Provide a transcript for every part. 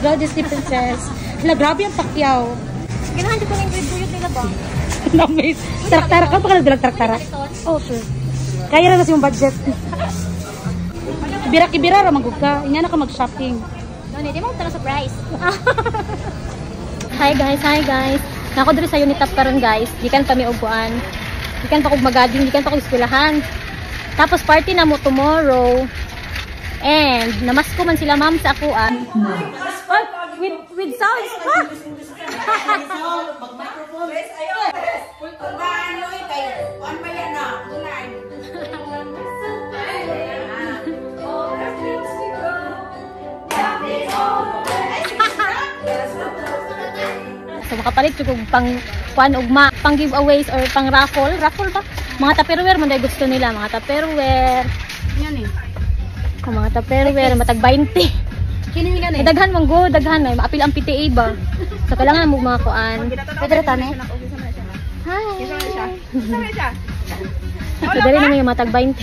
Hello, Disney Princess. Hala, grabe ang pakyaw. Ganahan ko ng grade nila ba? Namis. Tarak-tarak ka pa ka nagbilang tarak-tarak? Oh, sure. Kaya na yung budget. Bira-kibira ra magug ka. Inya na ka mag-shopping. No, hindi mo tara surprise. Hi guys. Nako diri sa Unitap karon guys. Gikan pa mi upuan. Gikan pa kog magading, gikan pa kog eskwelahan. Tapos party na mo tomorrow. And namasko man sila ma'am sa akuan. With sounds. So makapalit jud pang kuan ugma, pang giveaways or pang raffle ba? Mga tupperware man day gusto nila, mga tupperware. Yan eh. Mga tupperware matag 20. Kini nga eh. Daghan man go, daghan ay maapil ang PTA ba. So kailangan mo mga kuan. Pwede ra tani. Hi. So dali na yung matag 20.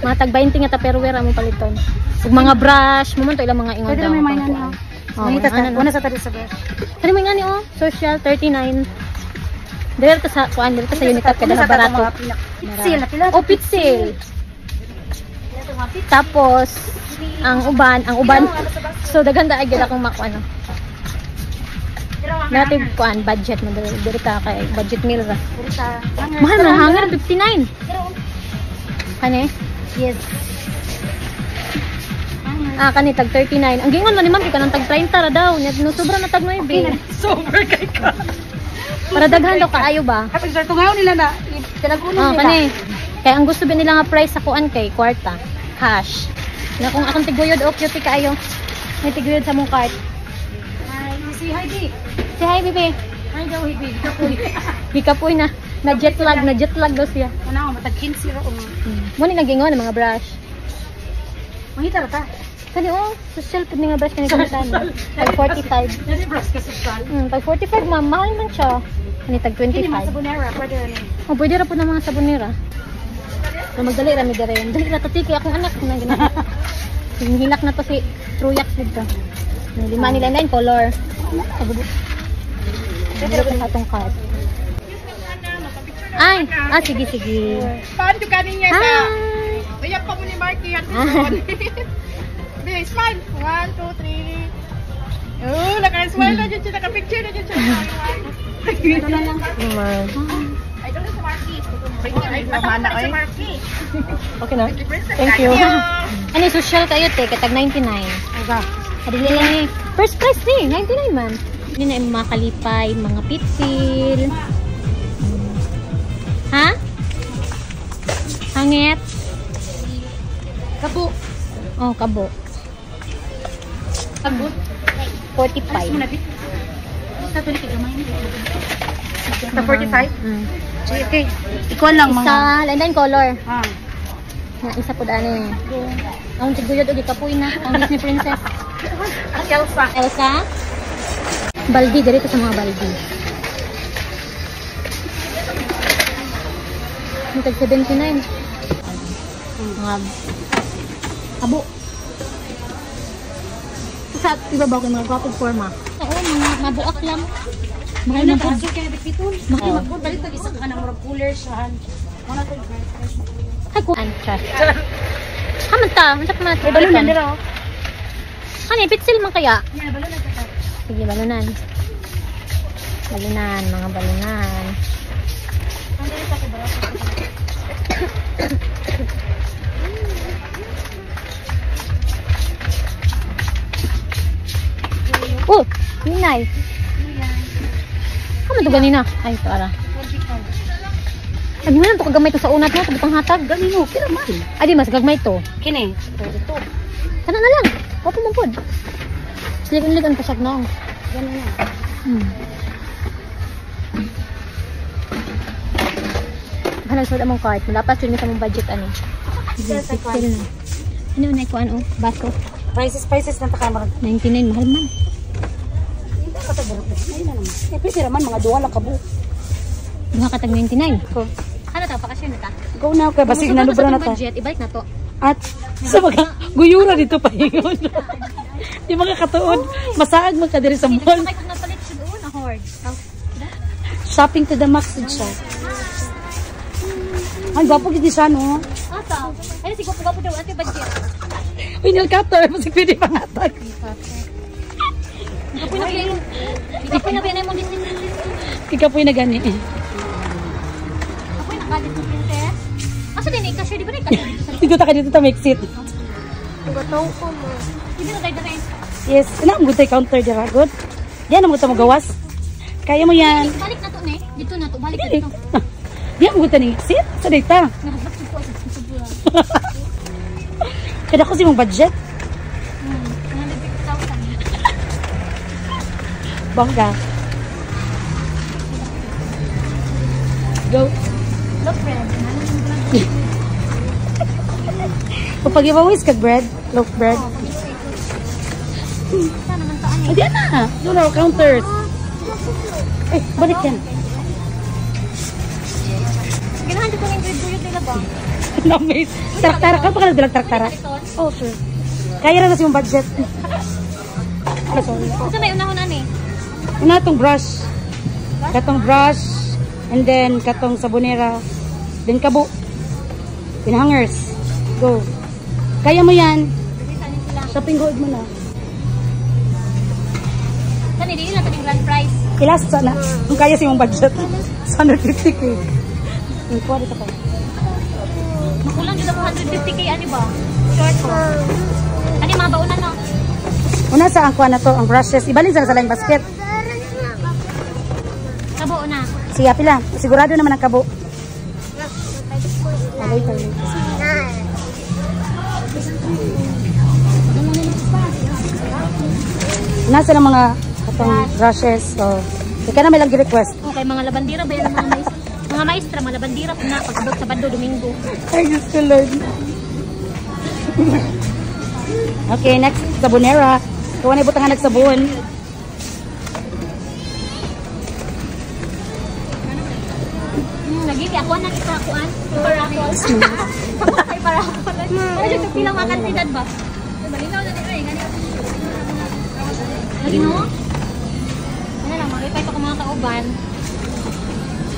Matag 20 nga tupperware among paliton. Ug mga brush, mo man to ilang mga ingon daw. Pwede may mainan niyo. Oh, una sa tadi sa brush. Kani mo nga ni oh, social 39. Dito sa kuan, dito sa Unitap kada barato. Sale na pila. Oh, pit sale. Tapos ang uban. So daghan da agad akong makuan. Natin kuan budget mo dito kay budget meal ra. Mahal na hanger 59. Kani? Yes. Kani tag 39. Ang gingon man ni ma'am kanang tag 30 ra daw. No sobra na tag 9. Sober kay ka. Para daghan daw kaayo ba? Kapag sa tungaw nila na pinag-uno nila. Kani. Kaya ang gusto ba nila nga price sa kuan kay kwarta, cash. Na kung akong tiguyod o cute kaayo. May tiguyod sa mong card. Hi, si Heidi. Si hi bibi. Hi daw Heidi. Kapoy. Bikapoy na jet lag daw siya. Ano, matag 15 ra o. Mo ni nagingon ng mga brush. Mahita ra ta. Kani social pud ni nga brush kani kanitan. Tag 45. Dali brush ka social. Tag 45 ma'am, mahal man siya. Kani tag 25. Kini mga sabonera, pwede rin. Oh, pwede ra pud na mga sabonera. Na magdali ra mi dere. Dali ra tatiki akong anak na ginaa. Hinilak na to si Truyak dito. Lima nila na color. Dito ko atong card. Ay, sige. Paano ka niya Hi. sa? Uyak pa mo ni Marky at smile. 1, 2, 3. Oh, naka-smile na dyan siya, naka-picture na dyan siya. Ito na lang. Ay, ito na sa Marky. Ay, Marky. Okay na? Thank you. Ano, social kayo, te? Katag 99. Aga. Kadili lang eh. First price ni, 99 man. Hindi na yung mga kalipay, mga pitsil. Ha? Hangit? Kabo. Oh, kabo. Kabo. 45. Sa tuloy ka gamay na. Sa 45? Sige, okay. Ikaw lang mga... Isa, landan color. Ah. Isa po daan eh. Ang tiguyod o kapoy na. Ang Disney Princess. At Elsa. Elsa? Baldi, dito sa mga baldi. Tag 79. Mga kabo. Sa ibabaw ko mga gwapong forma. Oo, mga mabuak lang. Mga na kasi kaya dito. Magpapod balik pag isang ka ng murag cooler siya. Mga to. Ay ko ancha. Hamanta, manta pa mata. Balunan dira. Kani pitsil man kaya? Yeah, balunan ka. Sige, balunan. Balunan, mga balunan. Ang dili sa kubara. Oh, hinay. Kamu to ganina? Ay, para. Sabi mo lang to kagamay to sa unat mo, tabutang hatag. Ganino, kira man. Ay, di mas gagmay to. Kini. Ito. Kana na lang. Wapo mo pod. Silig-ligan pa siya noong. Ganun na. Hanang sulit among card. Malapas yun sa mong budget ano. Pixel na. Ano na ikuan o? Baso. Prices na takamag. 99, mahal man. Hindi ka tagarap. Ayun na naman. Eh, pwede naman, mga duwa lang kabo. Duha ka tag 99. Ko. Ano ta? Pakasyon na ta? Go na, kaya basig na lubra na ta. Budget, ibalik na to. At sa mga guyura dito pa hingon. Di mga katuod. Masaag mo ka diri sa mall. Kaya kung napalit siya doon, na hoard. Shopping to the max din siya. Ay, gwapo gid siya, no? Ata. Ay, siguro po daw ate budget. Uy, nail cutter. Mas pwede pangatag. Ikaw na binay mo listing. Kikapoy na gani. Ako'y nakalit ng princess. Asa din i-cashier, di ba na-cashier dito sa... Sigo ta ka dito ta make seat. Gatong ko mo. Hindi na tayo dito. Yes, ina mo tay counter dira good. Diyan mo ta magawas. Kaya mo yan. Balik na to, ne? Dito na to, balik na Dili. dito. Diyan mo ta ni seat sa data. Nahabak ko sa subura. Kada ko si mong budget. 150,000. Bangga. Go. Look, bread. O pag-giveaways kag bread, loaf bread. Saan naman saan eh? Diyan na. Doon na counters. Eh, balik yan. Ganahan dito ng grade buyot nila ba? Namis. Traktara ka pa ka nagdalag traktara. Oh, sure. Kaya na kasi yung budget. Ano, sorry. Kasi may unahon eh. Una itong brush. Katong brush. And then, katong sabonera. Then, kabo. Then, hangers. Go. Kaya mo yan. Shopping gold mo na. Saan hindi nila ito grand prize. Ilas sana. Kung kaya sa yung budget. 150k. Yung kuwari sa kayo. Makulang dito 150k, ano ba? Short ko. Ano yung mga baunan no? Una sa ang kuha na to, ang brushes. Ibalin sa laing basket. Kabo na. Siya pila. Sigurado naman ang kabo. Alay tayo. Nasa ng mga katong brushes. So, ika na may lang request. Okay, mga labandira ba yan ang mga maestra? Mga maestra, mga labandira po na pagkabot sa Bando, Domingo. Ay, Diyos ko, Lord. Okay, next, sabonera. Kuha na ibutangan nagsabon. Nagili ako na kita kuan. Parakol. Ay, parakol. Ano dito pilang mga kantidad ba? Malinaw na nila eh. Malinaw? Ano lang, makipay pa ko mga kauban.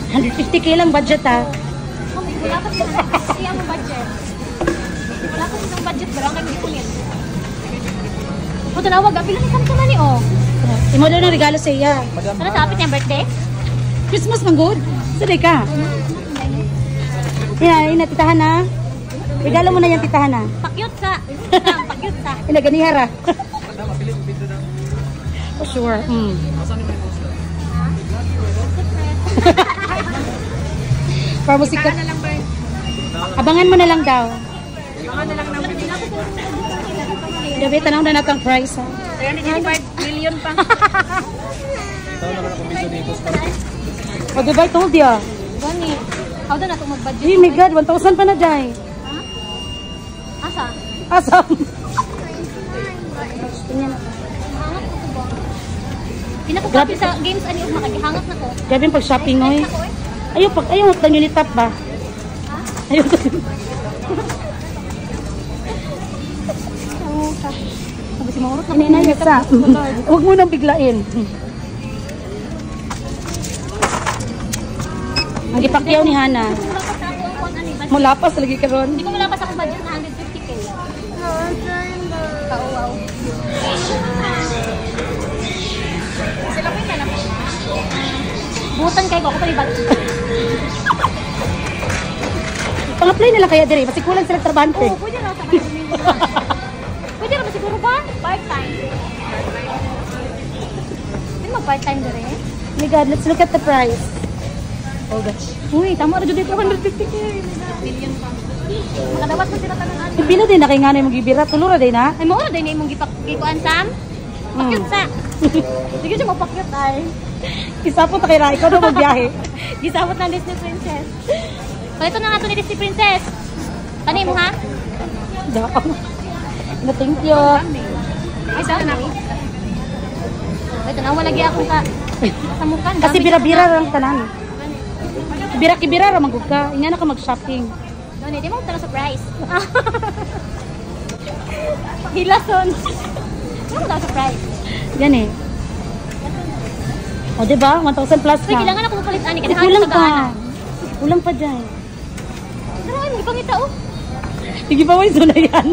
150k lang budget ha. Oh, wala pa sila. Siya mo budget. Wala pa silang budget. Barang kayo hindi kulit. O, talawag. Pilang isang ka man eh, oh. Imo daw ng regalo sa iya. Ano sa apit niya birthday? Christmas man good. Saday ka. Ina, titahan na. Regalo mo na yan, titahan na. Pakyut sa. Pakyut sa. Ina, ganihara. Oh, sure. Para musika. Abangan mo na lang daw. Abangan na lang ng Dabi, tanaw na natang price ha. 385 million pa. O, diba, I told ya. Gani. How doon na itong mag-budget? Hey, my God, 1,000 pa na dyan. Ha? Asa? Asam. Hangat ko ko ba? Pinakukapit sa games ani og makagihangat na ko. Grabe yung pag-shopping mo eh. Ako eh. Ayaw, lang yung litap ba? Ayaw ko. Sabi si Maurot na Ininayos sa. Huwag mo nang biglain. Ang gipakyaw ni Hana. Wala pa sa ako ang kung ano eh. Mulapas lagi ka ron. Hindi ko wala pa sa akong budget na 150k. Wow. Sila ko yung lalaki. Butan kayo ko pa budget. Pang-apply nila kaya dire. Kasi kulang sila trabante. Oo, pwede na sa pwede na ba siguro ba? Part-time. Hindi mag-part-time dire. Oh my God, let's look at the price. Oh gosh. Uy, tama na dito 250k. Million pa. Makadawat na sila tanan. Pila din na kay nga na yung gibira. Tulura din ha. Ay mo na din imong gikuan Sam. Pakyut sa. Sige siya mapakyut ay. Isapot na kay Ra. Ikaw daw magbiyahe. Gisabot ng Disney Princess. Palito na nga ito ni Disney Princess. Tani mo ha? Daw. No, thank you. Ay, saan na ako? Ito na, wala gyud akong ka. Samukan. Kasi bira-bira lang tanan. Bira-kibira ra magug ka. Ingana ka mag-shopping. Doon, di mo tala sa price. Hilason. Ano daw sa price? Yan eh. O, diba? 1,000 plus Uy, na. kailangan ako mapalit ani. Kaya Kulang sa pa. daanan. Kulang pa dyan. Pero ay, may pangita oh. Sige pa mo yung na yan.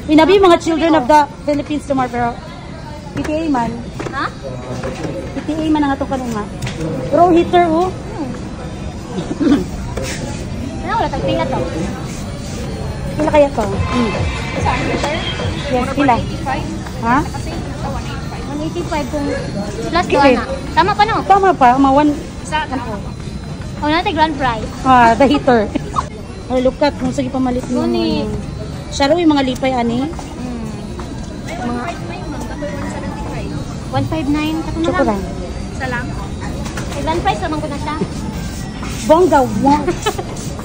Inabi mga children of the Philippines tomorrow, pero PTA man. Ha? PTA man ang atong kanina. Pero heater, oh. Ano, wala tayong pila to. Pila kaya to? Yes, pila. Ha? 185 kung plus Okay. doon na. Tama pa no? Tama pa, mga one. O natin grand prize. The heater. Ay, look at, kung sige pamalit mo. Ngunit. Saro yung mga lipay, ani. Mga 159. Kato na Choco lang. lang. Salam. May grand prize naman ko na siya. Bongga,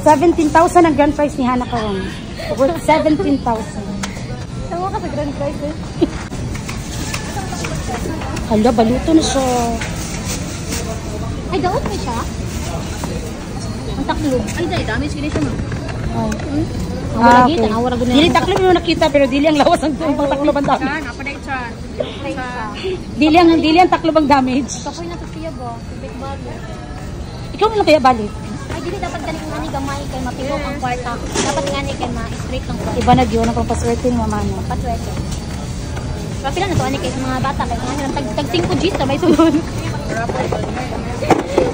17,000 ang grand prize ni Hana karon. Worth 17,000. Tama ka sa grand prize eh. Hala, baluto na siya. Ay, daot mo siya. Ang taklob. Ay, dahil damage kini siya, ma'am. Ay. Ang wala kita, ang wala guna. Dili taklob yung nakita, pero dili ang lawas ang taklob ang damage. Chan, apa na chan? Dili ang taklob ang damage. Kapoy na to siya ba? Big balo. Ikaw na lang kaya balik. Ay, dili dapat galing nga ni gamay kay mapilok ang kwarta. Dapat nga ni kay ma-straight ang kwarta. Iba na yun ang pampaswerte ni mama niya. Patwete. Kapila na to ani kay sa mga bata kay nga nilang tag 5 Gs na may sunod.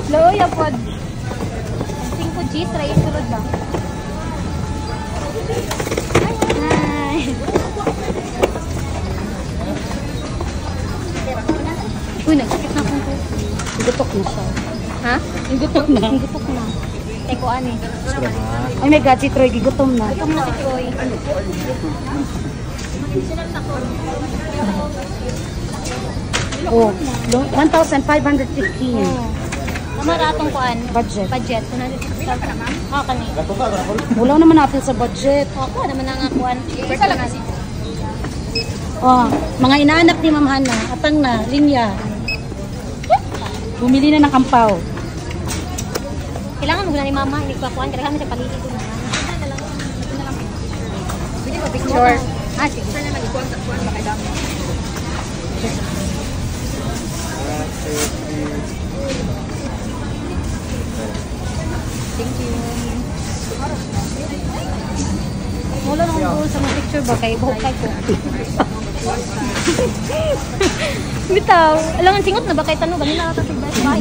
Loya pod. 5 Gs ra yung sunod ba? Ay. Uy, nagsakit na akong ko. Gutok na siya. Ha? Gutok na. Ang gutok na. Teko ani. Ay my God, si Troy, gigutom na. Gutom na si Troy. Oh, 1,515 Tama ra atong kuan. budget. Budget. 160. Ah, kani. Wala naman natin sa budget. Ako naman ang kuan. Isa lang kasi. Oh, mga inaanak ni Ma'am Hana, atang na, linya. Bumili na ng kampaw. Kailangan mo na ni mama, hindi ko kuan. Kailangan mo sa paligid ko na. Hindi ko picture. Ah, sige. Sana nag-kuhan sa kuhan, baka dami. Thank you. Wala nang buo sa mga picture ba? Kay buhok kay ko. Bitaw. Alam ang singot na ba kay tanong? Ganila ka sa bahay.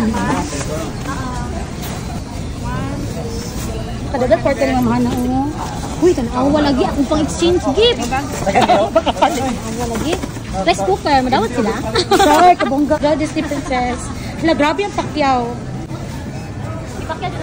Kadagdag kwarta ni Ma'am Hana, oh. Uy, tanawa lagi akong pang-exchange gift. Tanawa lagi. Rice cooker, madawat sila. Sorry, kabongga. God is the princess. Hala, grabe ang pakyaw. Ipakyan